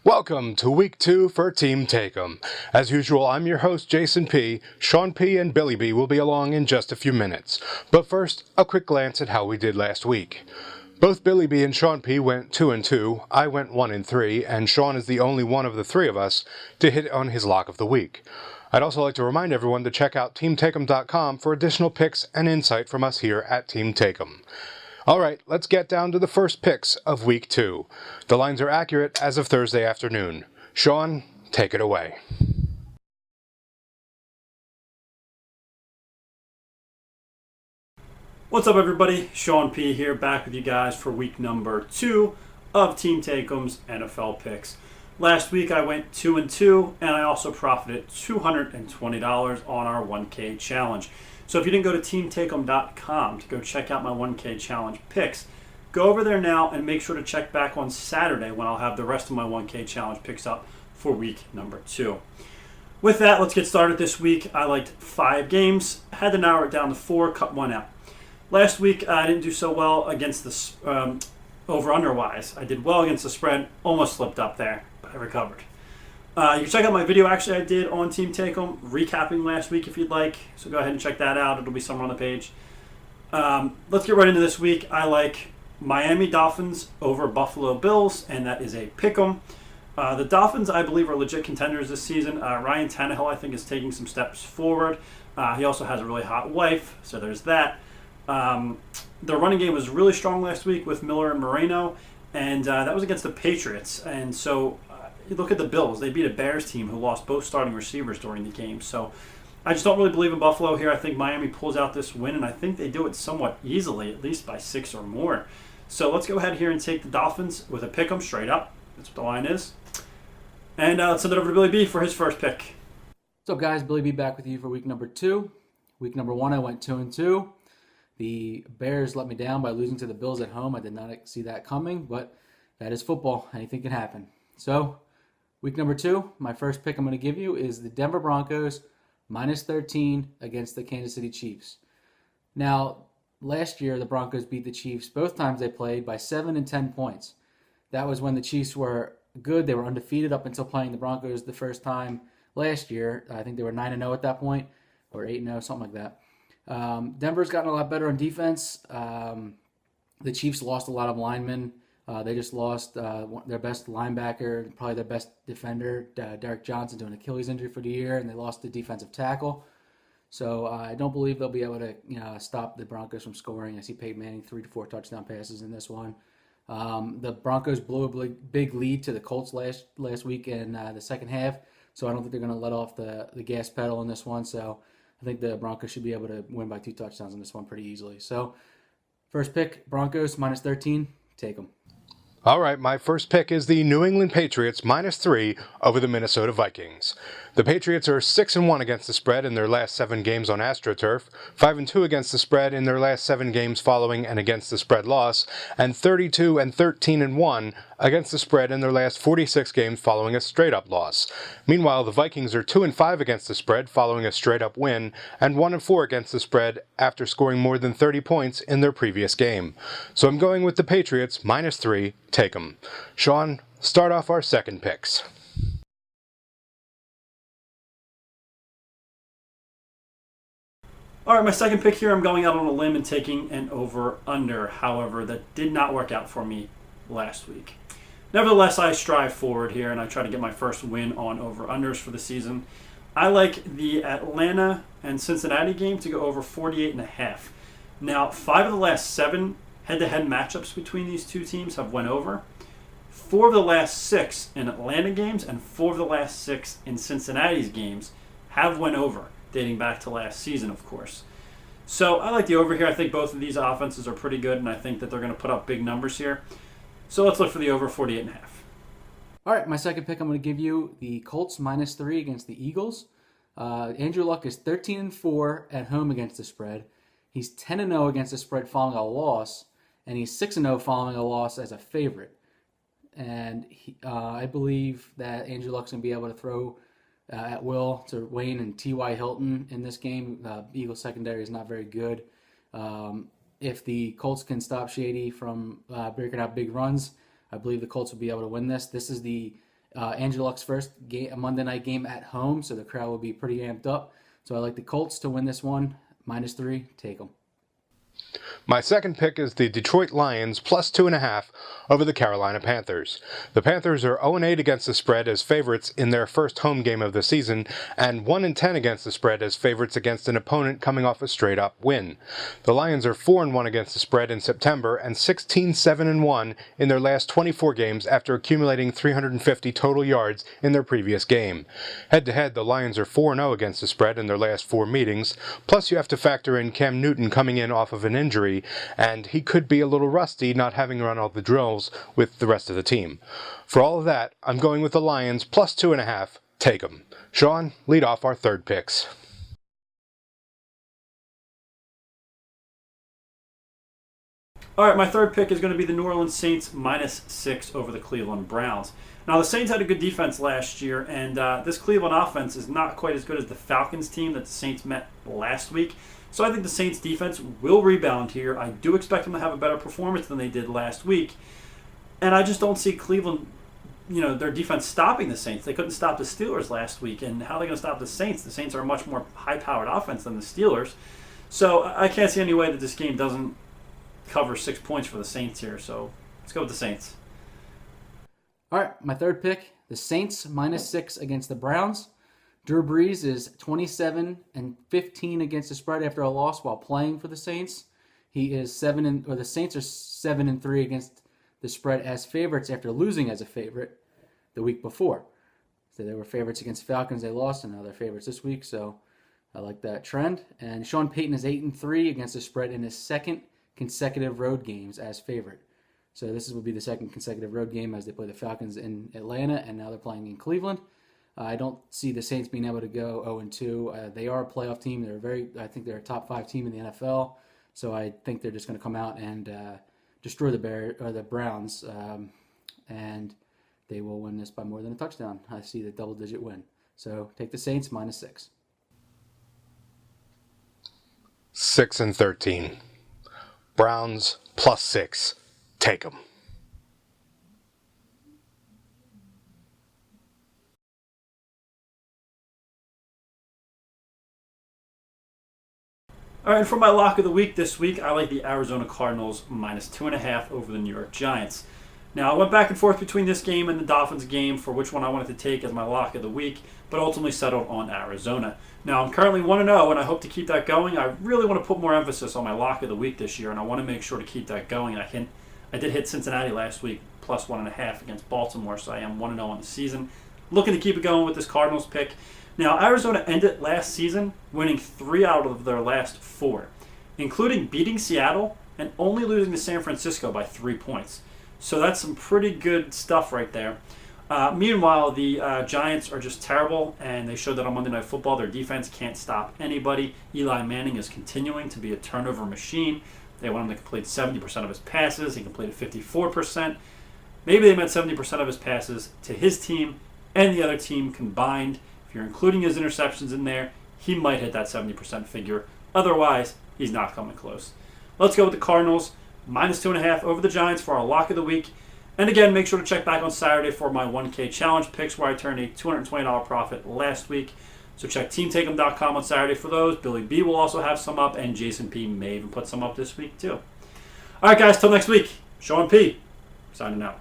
Welcome to Week 2 for Team Take'em. As usual, I'm your host, Jason P. Sean P. and Billy B. will be along in just a few minutes. But first, a quick glance at how we did last week. Both Billy B. and Sean P. went 2-2, I went 1-3, and Sean is the only one of the three of us to hit on his lock of the week. I'd also like to remind everyone to check out TeamTake'em.com for additional picks and insight from us here at Team Take'em. Alright, let's get down to the first picks of Week 2. The lines are accurate as of Thursday afternoon. Sean, take it away. What's up, everybody? Sean P. here, back with you guys for week number 2 of Team Take'em's NFL picks. Last week I went 2-2, and I also profited $220 on our 1K challenge. So if you didn't go to teamtake'em.com to go check out my 1K challenge picks, go over there now and make sure to check back on Saturday when I'll have the rest of my 1K challenge picks up for week number 2. With that, let's get started this week. I liked 5 games, had to narrow it down to 4, cut one out. Last week I didn't do so well against the over-under wise. I did well against the spread, almost slipped up there, but I recovered. You can check out my video actually I did on Team Take'em, recapping last week if you'd like. So go ahead and check that out. It'll be somewhere on the page. Let's get right into this week. I like Miami Dolphins over Buffalo Bills, and that is a pick'em. The Dolphins, I believe, are legit contenders this season. Ryan Tannehill, I think, is taking some steps forward. He also has a really hot wife, so there's that. The running game was really strong last week with Miller and Moreno, and that was against the Patriots. And so you look at the Bills. They beat a Bears team who lost both starting receivers during the game. So I just don't really believe in Buffalo here. I think Miami pulls out this win, and I think they do it somewhat easily, at least by 6 or more. So let's go ahead here and take the Dolphins with a pick 'em straight up. That's what the line is. And let's send it over to Billy B for his first pick. What's up, guys? Billy B back with you for week number 2. Week number 1, I went 2-2. The Bears let me down by losing to the Bills at home. I did not see that coming, but that is football. Anything can happen. So week number 2, my first pick I'm going to give you is the Denver Broncos minus 13 against the Kansas City Chiefs. Now, last year the Broncos beat the Chiefs both times they played by 7 and 10 points. That was when the Chiefs were good. They were undefeated up until playing the Broncos the first time last year. I think they were 9-0 at that point, or 8-0, something like that. Denver's gotten a lot better on defense. The Chiefs lost a lot of linemen. They just lost their best linebacker, probably their best defender, Derek Johnson, to an Achilles injury for the year, and they lost the defensive tackle. So I don't believe they'll be able to stop the Broncos from scoring. I see Peyton Manning 3 to 4 touchdown passes in this one. The Broncos blew a big lead to the Colts last week in the second half, so I don't think they're going to let off the gas pedal in this one. So I think the Broncos should be able to win by 2 touchdowns in this one pretty easily. So first pick, Broncos minus 13, take them. Alright, my first pick is the New England Patriots minus 3 over the Minnesota Vikings. The Patriots are 6-1 against the spread in their last 7 games on AstroTurf, 5-2 against the spread in their last 7 games following an against the spread loss, and 32-13-1 against the spread in their last 46 games following a straight-up loss. Meanwhile, the Vikings are 2-5 against the spread following a straight-up win, and 1-4 against the spread after scoring more than 30 points in their previous game. So I'm going with the Patriots minus 3. Take them. Sean, start off our second picks. All right, my second pick here, I'm going out on a limb and taking an over-under. However, that did not work out for me last week. Nevertheless, I strive forward here, and I try to get my first win on over-unders for the season. I like the Atlanta and Cincinnati game to go over 48.5. Now, 5 of the last 7 head-to-head matchups between these two teams have went over. 4 of the last 6 in Atlanta games and 4 of the last 6 in Cincinnati's games have went over, dating back to last season, of course. So I like the over here. I think both of these offenses are pretty good, and I think that they're going to put up big numbers here. So let's look for the over 48.5. All right, my second pick, I'm going to give you the Colts minus 3 against the Eagles. Andrew Luck is 13-4 at home against the spread. He's 10-0 against the spread following a loss, and he's 6-0 following a loss as a favorite. And I believe that Andrew Luck's going to be able to throw at will to Wayne and T.Y. Hilton in this game. Eagles secondary is not very good. If the Colts can stop Shady from breaking out big runs, I believe the Colts will be able to win this. This is the Andrew Luck's first game, a Monday night game at home, so the crowd will be pretty amped up. So I like the Colts to win this one. -3, take them. My second pick is the Detroit Lions +2.5 over the Carolina Panthers. The Panthers are 0-8 against the spread as favorites in their first home game of the season, and 1-10 against the spread as favorites against an opponent coming off a straight-up win. The Lions are 4-1 against the spread in September and 16-7-1 in their last 24 games after accumulating 350 total yards in their previous game. Head-to-head, the Lions are 4-0 against the spread in their last 4 meetings, plus you have to factor in Cam Newton coming in off of an injury, and he could be a little rusty not having run all the drills with the rest of the team. For all of that, I'm going with the Lions +2.5. Take them. Sean, lead off our third picks. All right, my third pick is going to be the New Orleans Saints -6 over the Cleveland Browns. Now, the Saints had a good defense last year, and this Cleveland offense is not quite as good as the Falcons team that the Saints met last week. So I think the Saints defense will rebound here. I do expect them to have a better performance than they did last week. And I just don't see Cleveland, their defense stopping the Saints. They couldn't stop the Steelers last week. And how are they going to stop the Saints? The Saints are a much more high-powered offense than the Steelers. So I can't see any way that this game doesn't cover 6 points for the Saints here. So let's go with the Saints. All right, my third pick, the Saints -6 against the Browns. Drew Brees is 27-15 against the spread after a loss while playing for the Saints. The Saints are 7-3 against the spread as favorites after losing as a favorite the week before. So they were favorites against Falcons, they lost, and now they're favorites this week. So I like that trend. And Sean Payton is 8-3 against the spread in his second consecutive road games as favorite. So this will be the second consecutive road game as they play the Falcons in Atlanta, and now they're playing in Cleveland. I don't see the Saints being able to go 0-2. They are a playoff team. I think they're a top 5 team in the NFL. So I think they're just going to come out and destroy the Browns, and they will win this by more than a touchdown. I see the double-digit win. So take the Saints -6. 6-13. Browns +6. Take them. All right, and for my lock of the week this week, I like the Arizona Cardinals -2.5 over the New York Giants. Now, I went back and forth between this game and the Dolphins game for which one I wanted to take as my lock of the week, but ultimately settled on Arizona. Now, I'm currently 1-0, and I hope to keep that going. I really want to put more emphasis on my lock of the week this year, and I want to make sure to keep that going. I did hit Cincinnati last week, +1.5 against Baltimore, so I am 1-0 on the season. Looking to keep it going with this Cardinals pick. Now, Arizona ended last season winning 3 out of their last 4, including beating Seattle and only losing to San Francisco by 3 points. So that's some pretty good stuff right there. Meanwhile, the Giants are just terrible, and they showed that on Monday Night Football. Their defense can't stop anybody. Eli Manning is continuing to be a turnover machine. They want him to complete 70% of his passes. He completed 54%. Maybe they meant 70% of his passes to his team and the other team combined. If you're including his interceptions in there, he might hit that 70% figure. Otherwise, he's not coming close. Let's go with the Cardinals, -2.5 over the Giants for our lock of the week. And again, make sure to check back on Saturday for my 1K challenge picks where I turned a $220 profit last week. So check teamtake'em.com on Saturday for those. Billy B will also have some up, and Jason P may even put some up this week too. All right, guys, till next week. Sean P, signing out.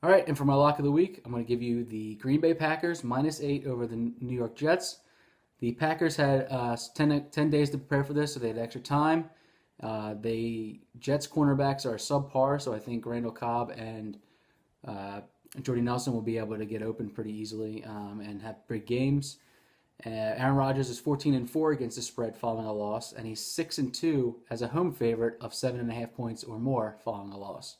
All right, and for my lock of the week, I'm going to give you the Green Bay Packers -8 over the New York Jets. The Packers had 10 days to prepare for this, so they had extra time. The Jets cornerbacks are subpar, so I think Randall Cobb and Jordy Nelson will be able to get open pretty easily and have big games. Aaron Rodgers is 14-4 against the spread following a loss, and he's 6-2 as a home favorite of 7.5 points or more following a loss.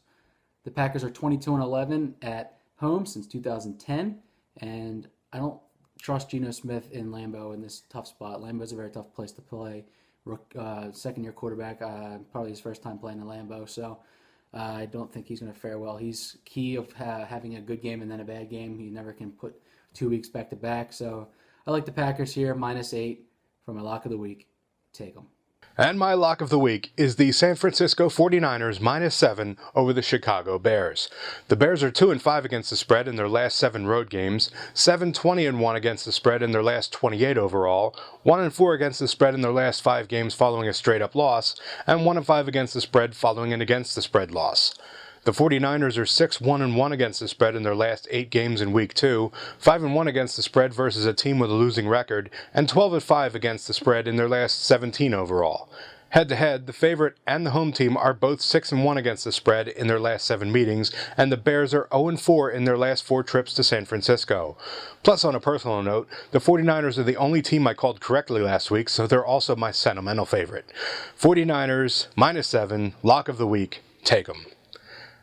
The Packers are 22-11 at home since 2010, and I don't trust Geno Smith in Lambeau in this tough spot. Lambeau's a very tough place to play. Second-year quarterback, probably his first time playing in Lambeau, so I don't think he's going to fare well. He's key of having a good game and then a bad game. He never can put 2 weeks back-to-back, so I like the Packers here, -8 for my lock of the week. Take them. And my lock of the week is the San Francisco 49ers -7 over the Chicago Bears. The Bears are 2-5 against the spread in their last 7 road games, 7-20-1 against the spread in their last 28 overall, 1-4 against the spread in their last 5 games following a straight-up loss, and 1-5 against the spread following an against-the-spread loss. The 49ers are 6-1-1 against the spread in their last 8 games in Week 2, 5-1 against the spread versus a team with a losing record, and 12-5 against the spread in their last 17 overall. Head-to-head, the favorite and the home team are both 6-1 against the spread in their last 7 meetings, and the Bears are 0-4 in their last 4 trips to San Francisco. Plus, on a personal note, the 49ers are the only team I called correctly last week, so they're also my sentimental favorite. 49ers, -7, lock of the week, take 'em.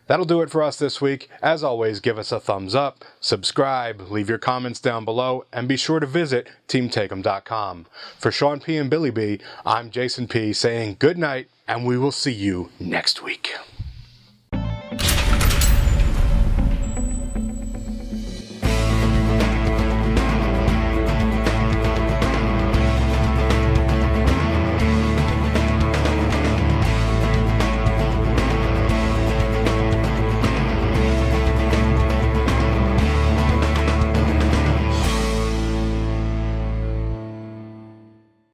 That'll do it for us this week. As always, give us a thumbs up, subscribe, leave your comments down below, and be sure to visit teamtake'em.com. For Sean P. and Billy B, I'm Jason P. saying good night, and we will see you next week.